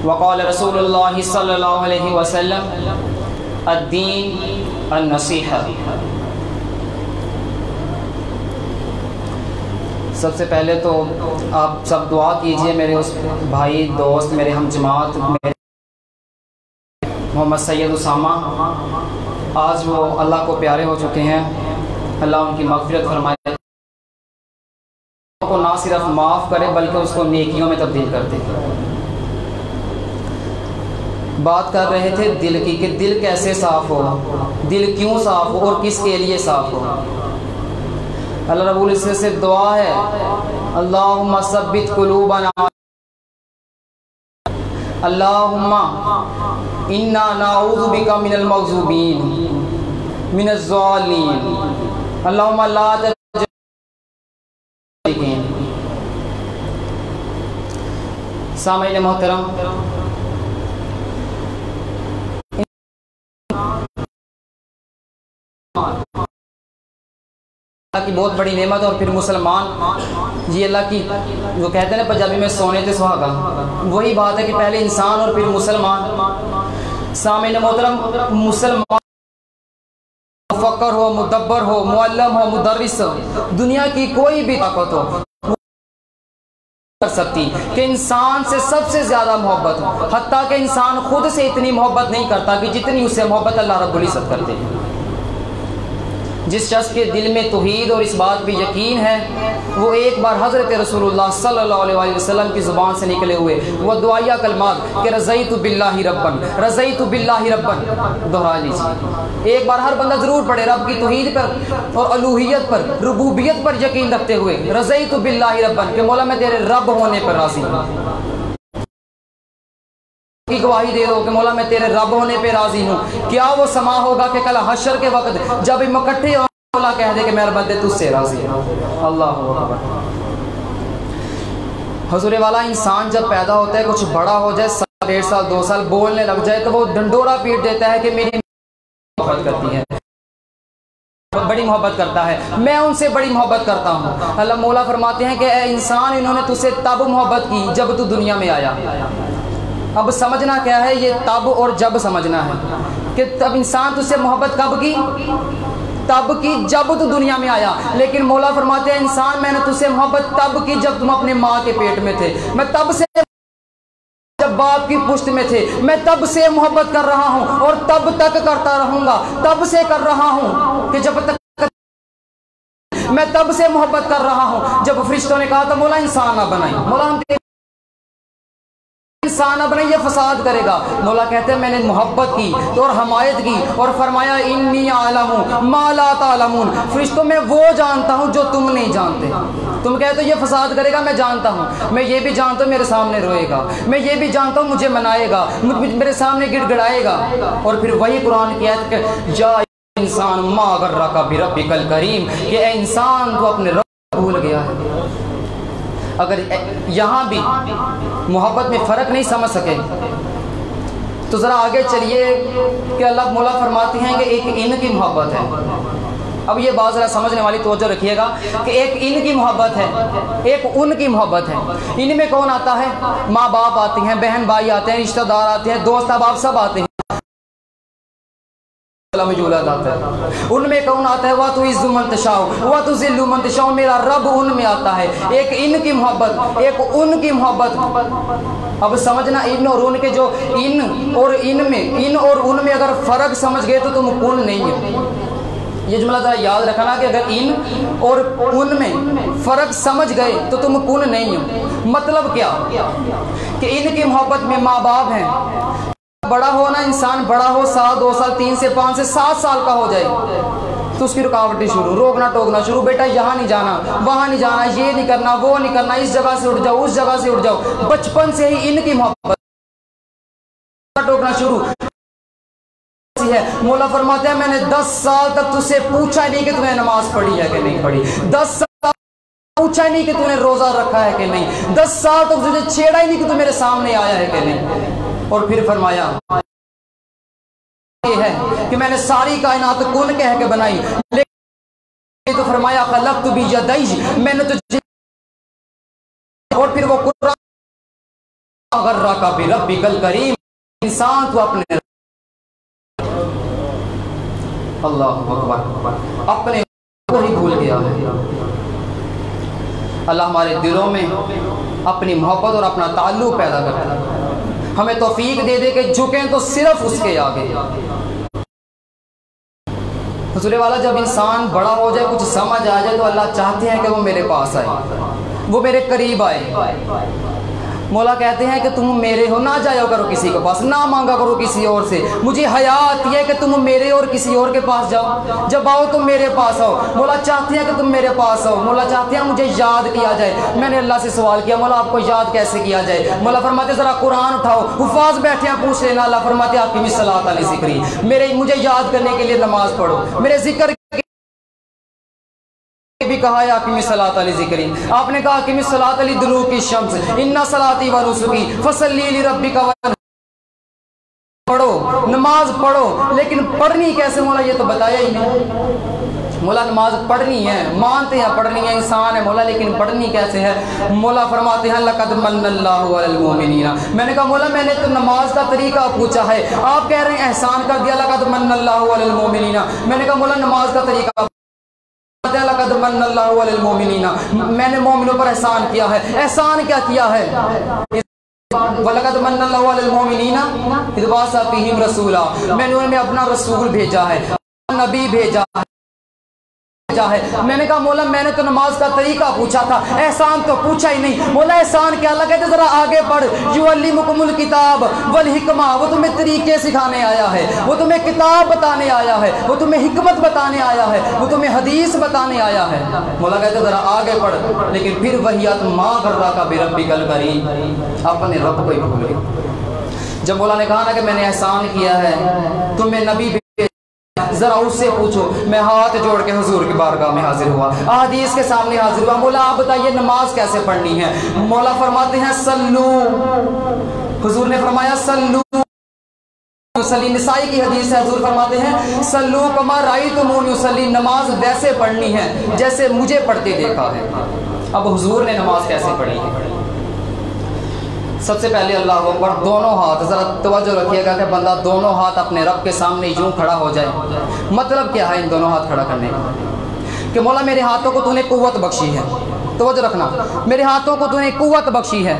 وقال رسول اللہ صلی اللہ علیہ وسلم الدین النصیحہ۔ سب سے پہلے تو آپ سب دعا کیجئے میرے اس بھائی دوست میرے ہم جماعت محمد سید اسامہ، آج وہ اللہ کو پیارے ہو چکے ہیں، اللہ ان کی مغفرت فرمائے، کو نہ صرف معاف کرے بلکہ اس کو نیکیوں میں تبدیل کر دے۔ بات کر رہے تھے دل کی کہ دل کیسے صاف ہو، دل کیوں صاف ہو اور کس کے لیے صاف ہو۔ اللہ رب العزت سے دعا ہے اللہم ثبت قلوبنا، اللہم انا نعوذ بک من المغضوبین من الضالین، اللہم لا تجعل سامعین محترم، اللہ کی بہت بڑی نعمت اور پھر مسلمان یہ اللہ کی جو کہتے ہیں نا پنجابی میں سونے تے سہاگا، وہی بات ہے کہ پہلے انسان اور پھر مسلمان۔ سامعین محترم، مسلمان مفکر ہو، مدبر ہو، معلم ہو، مدرس ہو، دنیا کی کوئی بھی طاقت ہو کر سکتی کہ انسان سے سب سے زیادہ محبت ہو، حتیٰ کہ انسان خود سے اتنی محبت نہیں کرتا کہ جتنی اس سے محبت اللہ رب العزت کرتے ہیں۔ جس شخص کے دل میں توحید اور اس بات پہ یقین ہے، وہ ایک بار حضرت رسول اللہ صلی اللہ علیہ وسلم کی زبان سے نکلے ہوئے وہ دعائیہ کلمات کہ رضیت باللہ ربن، رضیت باللہ ربن دہرا لیجیے۔ ایک بار ہر بندہ ضرور پڑھے، رب کی توحید پر اور الوہیت پر، ربوبیت پر یقین رکھتے ہوئے رضیت باللہ ربن کہ مولا میں تیرے رب ہونے پر راضی ہوں، کی گواہی دے دو کہ مولا میں تیرے رب ہونے پہ راضی ہوں۔ کیا وہ سما ہوگا کہ کل حشر کے وقت جب ہم اکٹھے ہوں مولا کہہ دے کہ میرے بندے تجھ سے راضی ہے۔ اللہ اکبر۔ حضور والا انسان جب پیدا ہوتا ہے کچھ بڑا ہو جائے، 1.5 سال 2 سال بولنے لگ جائے تو وہ ڈنڈورا پیٹ دیتا ہے کہ میری محبت کرتی ہے، بڑی محبت کرتا ہے، میں ان سے بڑی محبت کرتا ہوں۔ اللہ مولا فرماتے ہیں کہ اے انسان انہوں نے تجھ سے تب محبت کی جب تو دنیا میں آیا۔ اب سمجھنا کیا ہے، یہ تب اور جب سمجھنا ہے کہ تب انسان تجھ سے محبت کب کی؟ تب کی جب تو دنیا میں آیا۔ لیکن مولا فرماتے ہیں انسان میں نے تجھ سے محبت تب کی جب تم اپنے ماں کے پیٹ میں تھے، میں تب سے جب باپ کی پشت میں تھے، میں تب سے محبت کر رہا ہوں اور تب تک کرتا رہوں گا، تب سے کر رہا ہوں کہ جب تک میں تب سے محبت کر رہا ہوں۔ جب فرشتوں نے کہا تھا مولا انسان نہ بنائی، مولا ہم انسان اب نہیں یہ فساد کرے گا، مولا کہتے ہیں میں نے محبت کی اور حمایت کی اور فرمایا انی اعلم ما لا تعلمون، فرشتوں میں وہ جانتا ہوں جو تم نہیں جانتے۔ تم کہتے ہو یہ فساد کرے گا، میں جانتا ہوں، میں یہ بھی جانتا ہوں میرے سامنے روئے گا، میں یہ بھی جانتا ہوں مجھے منائے گا، میرے سامنے گڑ گڑائے گا۔ اور پھر وہی قرآن کی آیت کہ جا انسان ما غرک بربک الکریم، کہ اے انسان تو اپنے رب بھول گیا ہے۔ اگر یہاں بھی محبت میں فرق نہیں سمجھ سکے تو ذرا آگے چلیے کہ اللہ مولا فرماتے ہیں کہ ایک ان کی محبت ہے۔ اب یہ بات ذرا سمجھنے والی توجہ رکھیے گا کہ ایک ان کی محبت ہے، ایک ان کی محبت ہے۔ ان میں کون آتا ہے؟ ماں باپ آتے ہیں، بہن بھائی آتے ہیں، رشتہ دار آتے ہیں، دوست احباب سب آتے ہیں، آتا ہے۔ ان میں کون آتا ہے؟ وَتُعِزُّ مَن تَشَاءُ وَتُذِلُّ مَن تَشَاءُ، میرا رب ان میں آتا ہے۔ ایک ان کی محبت، ایک ان کی محبت۔ اب سمجھنا ان اور ان کے جو ان اور ان میں، ان اور ان میں اگر فرق سمجھ گئے تو تم کن نہیں ہو۔ یہ جملہ ذرا یاد رکھنا کہ اگر ان اور ان میں فرق سمجھ گئے تو تم کن نہیں ہو۔ مطلب کیا کہ ان کی محبت میں ماں باپ ہیں، بڑا ہونا انسان بڑا ہو 1 2 سال 3 سے 5 سے 7 سال کا ہو جائے تو اس کی رکاوٹیں شروع، روکنا ٹوکنا شروع، بیٹا یہاں نہیں جانا، وہاں نہیں جانا، یہ نہیں کرنا، وہ نہیں کرنا، اس جگہ سے اٹھ جاؤ، اس جگہ سے اٹھ جاؤ۔ بچپن سے ہی ان کی محبت ٹوکنا شروع ہے۔ مولا فرماتے ہیں میں نے 10 سال تک تجھ سے پوچھا نہیں کہ تم نے نماز پڑھی ہے کہ نہیں پڑھی، 10 سال پوچھا نہیں کہ تم نے روزہ رکھا ہے کہ نہیں، 10 سال تک تجھے چھیڑا ہی نہیں کہ تم میرے سامنے آیا ہے کہ نہیں۔ اور پھر فرمایا یہ ہے کہ میں نے ساری کائنات کن کہہ کے بنائی، لیکن تو فرمایا خلقت بیدی، میں نے تجھے، اور پھر وہ قرآن गर्रका बिरब्बिकल करीम, इंसान तो अपने अल्लाहु अकबर अपने को ही भूल गया है। अल्लाह हमारे दिलों में अपनी मोहब्बत और अपना ताल्लुक पैदा करे, हमें तौफीक दे दे कि झुकें तो सिर्फ उसके आगे। हुजूर वाला जब इंसान बड़ा हो जाए, कुछ समझ आ जाए, तो अल्लाह चाहते हैं कि वो मेरे पास आए, वो मेरे करीब आए। मौला कहते हैं कि तुम मेरे हो, ना जाया करो किसी के पास, ना मांगा करो किसी और से। मुझे हया आती है कि तुम मेरे और किसी और के पास जाओ, जब आओ तुम मेरे पास आओ। मौला चाहते हैं कि तुम मेरे पास आओ, मौला चाहते हैं मुझे याद किया जाए। मैंने अल्लाह से सवाल किया, मौला आपको याद कैसे किया जाए? मौला फरमाते ज़रा कुरान उठाओ, हुफाज बैठे हैं पूछ लेना। अल्लाह फरमाते आपकी मिसलात अली ज़िक्री, मेरे मुझे याद करने के लिए नमाज पढ़ो, मेरे जिक्र भी कहा है आकिमी सलात अली ज़िक्री। आपने कहा आकिमी सलात अली दुलूकी शम्स, इन्ना सलाती व नुसुकी फसल्ली लिरब्बिका व, पढ़ो नमाज पढ़ो, लेकिन पढ़नी कैसे मौला ये तो बताया ही नहीं। मौला नमाज पढ़नी है, मानते हैं पढ़नी है, इंसान है मौला, लेकिन पढ़नी कैसे है? मौला फरमाते हैं लक़द मन्नल्लाहु अलल मुमिनीना। मैंने कहा मौला मैंने तो नमाज का तरीका पूछा है, आप कह रहे हैं एहसान कर दिया, लक़द मन्नल्लाहु अलल मुमिनीना। मैंने कहा मौला नमाज का तरीका, लक़द मन्नल्लाहु अलल मुमिनीना, मैंने मोमिनों पर एहसान किया है। एहसान क्या किया है? वलक़द मन्नल्लाहु अलल मुमिनीना इज़ बअसा फ़ीहिम रसूला, मैंने उन्हें अपना रसूल भेजा है, नबी भेजा है। मैंने कहा मौला मैंने तो नमाज का तरीका पूछा था, एहसान तो पूछा ही नहीं। मौला एहसान क्या? अल्लाह कहते जरा आगे पढ़, युअल्लिमुकुमुल किताब वल हिकमा, वो तुम्हें तरीके सिखाने आया है, वो तुम्हें किताब बताने आया है, वो तुम्हें हिकमत बताने आया है, वो तुम्हें हदीस बताने आया है। मौला कहते जरा आगे पढ़, लेकिन फिर वही मा गर्रका बिरब्बिकल करीम, अपने रब को ही भूल गए। जब मौला ने कहा ना कि मैंने एहसान किया है, तुम्हें नबी जरा उससे पूछो। मैं हाथ जोड़ के हुजूर की बारगाह में हाजिर हुआ, हदीस के सामने हाजिर हुआ। मौला आप बताइए नमाज कैसे पढ़नी है? मौला फरमाते हैं सल्लू, हुजूर ने फरमाया सल्लू युसल्ली, निसाई की हदीस है, हुजूर फरमाते हैं सल्लू कमा रायतुमूनी युसल्ली, नमाज वैसे पढ़नी है जैसे मुझे पढ़ते देखा है। अब हुजूर ने नमाज कैसे पढ़ी है? सबसे पहले अल्लाह अकबर, दोनों हाथ, ज़रा तवज्जो रखिएगा कि बंदा दोनों हाथ अपने रब के सामने यूं खड़ा हो जाए। मतलब क्या है इन दोनों हाथ खड़ा करने का? कि मौला मेरे हाथों को तूने कुव्वत बख्शी है, तवज्जो रखना, मेरे हाथों को तूने कुव्वत बख्शी है,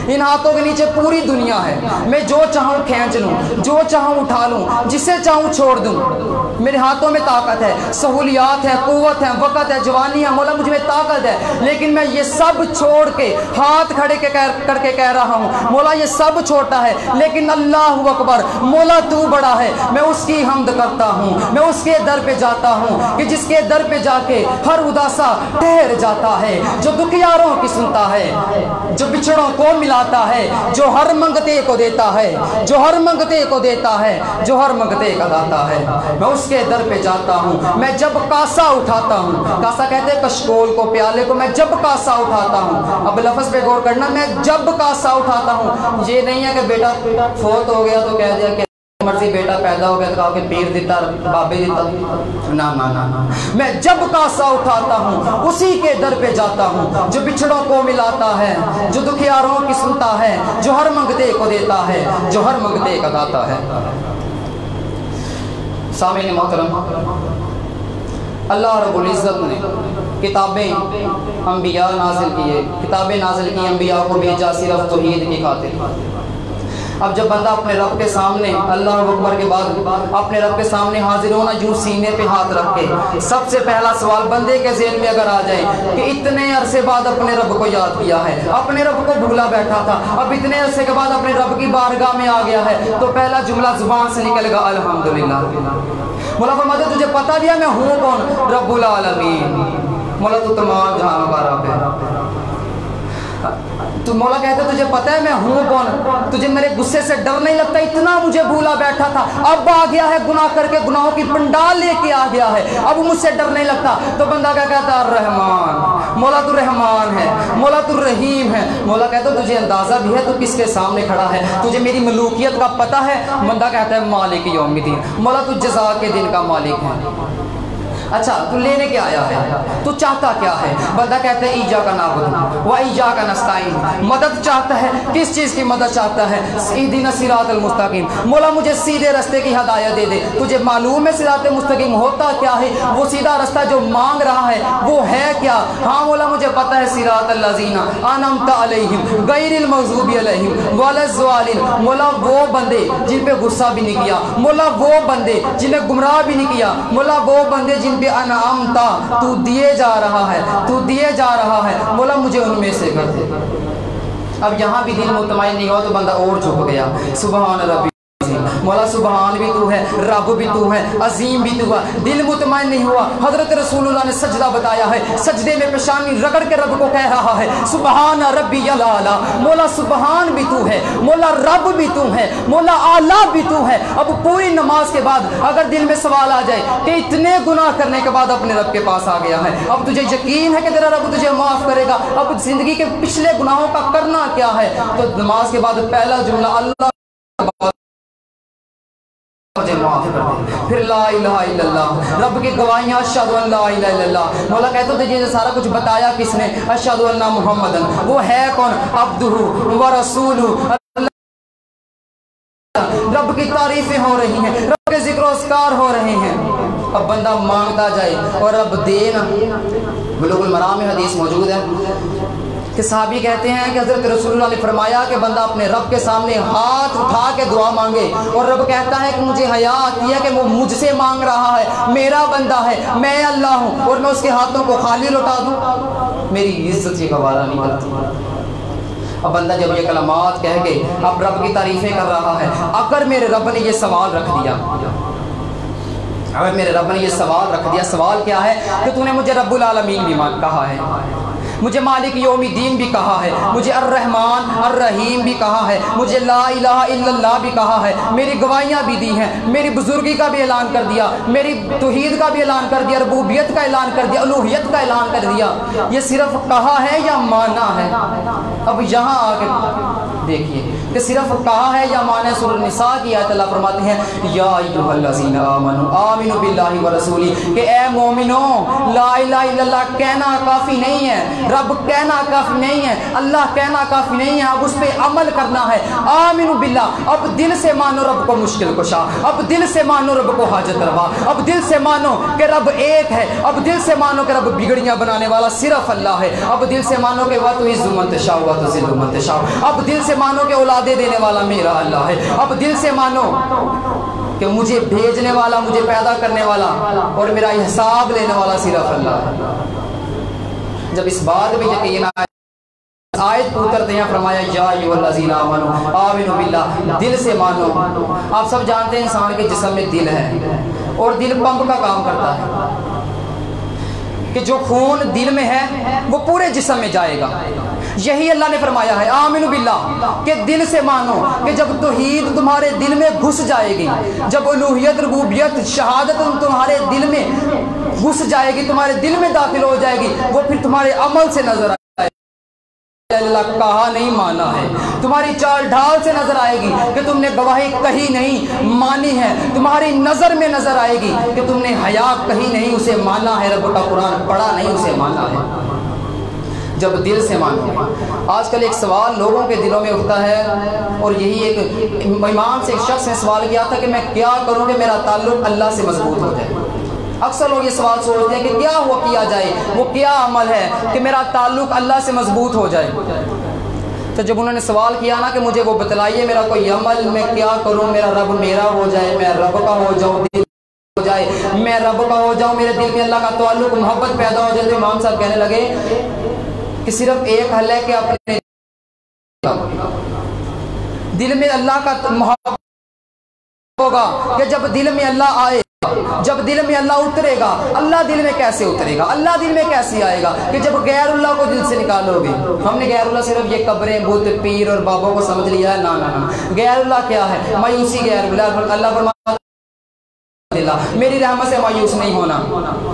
इन हाथों के नीचे पूरी दुनिया है, मैं जो चाहूँ खींच लूँ, जो चाहूँ उठा लूँ, जिसे चाहूँ छोड़ दूँ। मेरे हाथों में ताकत है, सहूलियात है, कुव्वत है, वक़्त है, जवानी है, मौला मुझ में ताकत है, लेकिन मैं ये सब छोड़ के हाथ खड़े करके कह रहा हूँ मौला ये सब छोटा है, लेकिन अल्लाहु अकबर, मौला तू बड़ा है। मैं उसकी हम्द करता हूँ, मैं उसके दर पे जाता हूँ कि जिसके दर पे जाके हर उदासा ठहर जाता है, जो दुखियारों की सुनता है, जो बिछड़ों को मिलाता है, जो हर मंगते को देता है, जो हर मंगते को देता है, जो हर मंगते का दाता है। मैं उसके दर पे जाता हूँ। मैं जब कासा उठाता हूँ, कासा कहते हैं कशकोल को, प्याले को, मैं जब कासा उठाता हूँ, अब लफ्ज़ पे गौर करना, मैं जब कासा उठाता हूँ, ये नहीं है कि बेटा फोत हो गया तो कह दिया कि मर्जी, बेटा पैदा हो गया तो कहा कि पीर दिता बाबे दिता, ना ना ना ना। मैं जब कासा उठाता हूँ उसी के दर पे जाता हूँ, जो बिछड़ों को मिलाता है, जो दुखियारों की सुनता है, जो हर मंगते को देता है, जो हर मंगते का दाता है। सामीन मोहतरम, अल्लाह रब्बुल इज़्ज़त ने किताबें अंबिया नाजिल किए, किताबें नाजिल की, अंबिया को भेजा सिर्फ तौहीद की खातिर। अब जब बंदा अपने रब के सामने अल्लाह अकबर के बाद अपने रब के सामने हाजिर होना, यूं सीने पे हाथ रख के, सबसे पहला सवाल बंदे के ज़हन में अगर आ जाए कि इतने अरसे बाद अपने रब को याद किया है, अपने रब को भूला बैठा था, अब इतने अरसे के बाद अपने रब की बारगाह में आ गया है, तो पहला जुमला जुबान से निकलेगा अल्हम्दुलिल्लाह। मौला फरमाते तुझे पता भी है मैं हूँ कौन? रब्बुल आलमीन। मौला तू तमाम जहानों का रब है। तो मौला कहता तुझे पता है मैं हूँ कौन? तुझे मेरे गुस्से से डर नहीं लगता? इतना मुझे भूला बैठा था, अब आ गया है गुनाह करके, गुनाहों की पंडाल लेके आ गया है, अब मुझसे डर नहीं लगता। तो बंदा क्या कहता है? रहमान, मौला तू रहमान है, मौला तू रहीम है। मौला कहता तुझे अंदाजा भी है तू किसके सामने खड़ा है, तुझे मेरी मलूकियत का पता है? बंदा कहता है मालिक यौमिद्दीन, मौला तू जज़ा के दिन का मालिक है। अच्छा तू लेने क्या आया है, तू चाहता क्या है? बंदा कहता है ईजा का नाबुद व ईजा का नस्ताइन, मदद चाहता है, किस चीज़ की मदद चाहता है? इहदिना सिरातल मुस्तकीम, मौला मुझे सीधे रास्ते की हदायत दे दे। तुझे मालूम है सिरात मुस्तकीम होता क्या है? वो सीधा रास्ता जो मांग रहा है वो है क्या? हाँ मौला मुझे पता है, सिरातल लज़ीना अनअमता अलैहिम गैरिल मग़ज़ूबि अलैहिम वलज़्ज़ालिन। मौला वो बंदे जिन पे गुस्सा भी नहीं किया, मौला वो बंदे जिन्हें गुमराह भी नहीं किया, मौला वो बंदे जिन पे अनअमता तू दिए जा रहा है, तू दिए जा रहा है, मौला मुझे उनमें से कर दे। अब यहाँ भी दिल मुतमईन नहीं हुआ तो बंदा और झुक गया। सुभान रब्बी, मौला सुबहान भी तू है, रब भी तू है, अजीम भी तू है। दिल मुतमईन नहीं हुआ। हजरत रसूलुल्लाह ने सजदा बताया है, सजदे में पेशानी रगड़ के रब को कह रहा है सुबहान रब्बी अला। मौला सुबहान भी तू है, मौला रब भी तू है, मौला आला भी तू है। अब पूरी नमाज के बाद अगर दिल में सवाल आ जाए कि इतने गुनाह करने के बाद अपने रब के पास आ गया है, अब तुझे यकीन है कि तेरा रब तुझे माफ करेगा, अब जिंदगी के पिछले गुनाहों का करना क्या है? तो नमाज के बाद पहला जुमला अल्लाह मुझे माफ कर दे, फिर ला इलाहा इल्लल्लाह, रब की गवाहियाँ अशहदु अन ला इलाहा इल्लल्लाह। मौला कहते थे ये सारा कुछ बताया किसने? अशहदु अन्ना मुहम्मदन, वो है कौन? अब्दुहु व रसूलुहु। रब की तारीफें हो रही हैं, रब के जिक्र अस्कार हो रहे हैं। अब बंदा मांगता जाए और रब दे ना। बुलुगुल मराम में हदीस मौजूद है कि साहबी कहते हैं कि हज़रत रसूलुल्लाह ने फरमाया कि बंदा अपने रब के सामने हाथ उठा के दुआ मांगे और रब कहता है कि मुझे हया आती है कि वो मुझसे मांग रहा है, मेरा बंदा है, मैं अल्लाह हूँ, और मैं उसके हाथों को खाली लौटा दूँ, मेरी इज्जत ये गवारा नहीं करती। अब बंदा जब ये कलमात कह के अब रब की तारीफ़ें कर रहा है, अगर मेरे रब ने ये सवाल रख दिया, अगर मेरे रब ने ये सवाल रख दिया, सवाल क्या है कि तूने मुझे रब्बुल आलमीन भी कहा है, मुझे मालिक यौमिद्दीन भी कहा है, मुझे अर्रहमान अर्रहीम भी कहा है, मुझे ला इलाहा इल्लल्लाह भी कहा है, मेरी गवाहियाँ भी दी हैं, मेरी बुजुर्गी का भी ऐलान कर दिया, मेरी तौहीद का भी ऐलान कर दिया, रबूबियत का ऐलान कर दिया, उलूहियत का ऐलान कर दिया। ये सिर्फ कहा है या माना है? अब यहाँ आके देखिए कि सिर्फ कहा है या माना है। सूरह निसा की आयत अल्लाह फरमाते हैं या अय्युहल्लज़ीना आमनू आमिनू बिल्लाहि व रसूली, कि ए मोमिनो ला इलाहा इल्लल्लाह कहना काफ़ी नहीं है, रब कहना काफ़ी नहीं है, अल्लाह कहना काफ़ी नहीं है, अब उस पर अमल करना है। आमिनू बिल्लाह, अब दिल से मानो रब को मुश्किल कुशा, अब दिल से मानो रब को हाजत रवा, अब दिल से मानो कि रब एक है, अब दिल से मानो कि रब बिगड़ियाँ बनाने वाला सिर्फ अल्लाह है, अब दिल से मानो कि वा तुइज़्ज़ु मन तशाअ व तुज़िल्लु मन तशाअ, अब दिल से मानो कि औलादे देने वाला मेरा अल्लाह है, अब दिल से मानो कि मुझे भेजने वाला, मुझे पैदा करने वाला और मेरा हिसाब लेने वाला सिर्फ अल्लाह है। जब इस बात में यकीन आयत उतरते हैं, फरमाया या अय्युहल्लज़ीना आमनू आमिनू बिल्लाह, दिल से मानो। आप सब जानते हैं इंसान के जिस्म में दिल है और दिल पंप का काम करता है कि जो खून दिल में है वो पूरे जिस्म में जाएगा। यही अल्लाह ने फरमाया है आमिनू बिल्लाह, कि दिल से मानो कि जब तौहीद तुम्हारे दिल में घुस जाएगी, जब उलूहियत रबूबियत शहादत तुम्हारे दिल में घुस जाएगी, तुम्हारे दिल में दाखिल हो जाएगी, वो फिर तुम्हारे अमल से नजर अल्लाह कहा नहीं माना है, तुम्हारी चाल ढाल से नजर आएगी कि तुमने गवाही कही नहीं मानी है, तुम्हारी नजर में नजर आएगी कि तुमने हया कही नहीं उसे माना है, रब का कुरान पढ़ा नहीं उसे माना है। जब दिल से मानो। आजकल एक सवाल लोगों के दिलों में उठता है और यही एक इमाम से एक शख्स ने सवाल किया था कि मैं क्या करूँ कि मेरा ताल्लुक अल्लाह से मजबूत हो जाए। अक्सर लोग ये सवाल सोचते हैं कि क्या हुआ किया जाए, वो क्या अमल है कि मेरा ताल्लुक अल्लाह से मजबूत हो जाए। तो जब उन्होंने सवाल किया ना कि मुझे वो बतलाइए मेरा कोई अमल, मैं क्या करूं मेरा रब मेरा हो जाए, मैं रब का हो जाऊं, दिल हो जाए, मैं रब का हो जाऊं, मेरे दिल में अल्लाह का ताल्लुक मोहब्बत पैदा हो जाए। तो इमाम साहब कहने लगे कि सिर्फ एक हल है कि अपने दिल में अल्लाह का मोहब्बत होगा कि जब दिल में अल्लाह आए, जब दिल में अल्लाह उतरेगा। अल्लाह दिल में कैसे उतरेगा, अल्लाह दिल में कैसे आएगा कि जब गैरुल्लाह को दिल से निकालोगे। हमने गैरुल्लाह सिर्फ ये कब्रें बुत पीर और बाबों को समझ लिया है, ना ना ना। गैरुल्लाह क्या है? मायूसी गैरुल्लाह। अल्लाह फरमाता मेरी रहमत से मायूस नहीं होना।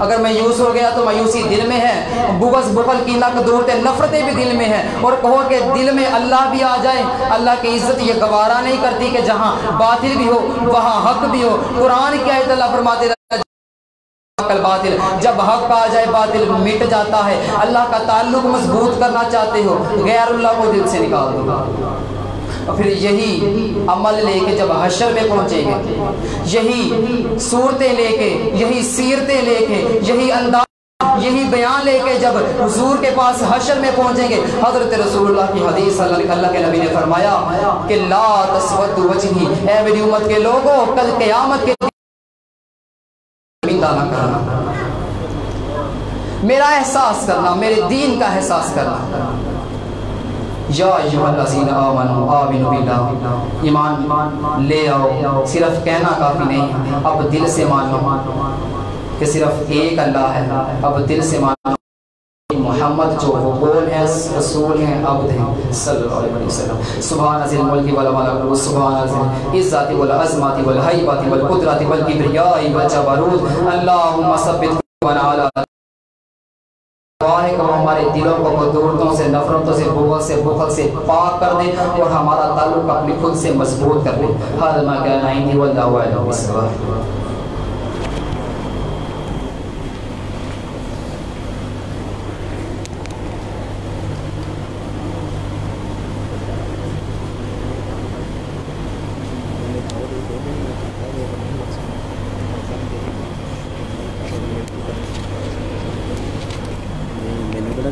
अगर मायूस हो गया तो मायूसी दिल में है, बुग़्ज़ बुग़्ल कीना कदूरत नफरतें भी दिल में है। और कहो कि दिल में अल्लाह भी आ जाए, अल्लाह की इज्जत ये गवारा नहीं करती कि जहाँ बातिल भी हो वहाँ हक भी हो। कुरान की आयत अल्लाह फरमाते کل باطل، جب حق آ جائے باطل مٹ جاتا ہے. اللہ کا تعلق مضبوط کرنا چاہتے ہو غیر اللہ کو دل سے نکال دو. اور پھر یہی عمل لے کے جب حشر میں پہنچیں گے، یہی صورتیں لے کے، یہی سیرتیں لے کے، یہی انداز، یہی بیان لے کے جب حضور کے پاس حشر میں پہنچیں گے، حضرت رسول اللہ کی حدیث اللہ کے نبی نے فرمایا کہ لا تسود وجہی، اے میری امت کے لوگوں کل قیامت کے نہ کرنا، میرا احساس کرنا، میرے دین کا احساس کرنا. یا ایھا الذین آمنوا آمنوا باللہ، ایمان لے آؤ. صرف کہنا کافی نہیں، اب دل سے مانو کہ صرف ایک اللہ ہے. اب دل سے مانو محمد جو وہ قول ہے، رسول ہیں، عبد ہیں صلی اللہ علیہ وسلم. سبحان ذی الملک والملک، سبحان ذی العزت والعظمت والہیبۃ والقدرۃ والکبریاء والجبروت. اللہم ثبت علی کہ وہ ہمارے دلوں کو قدورتوں سے، نفرتوں سے، بغض سے، بخل سے پاک کر دے اور ہمارا تعلق اپنی خود سے مضبوط کر دے. ھذا ما کان عندی واللہ اعلم بالصواب.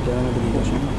Jangan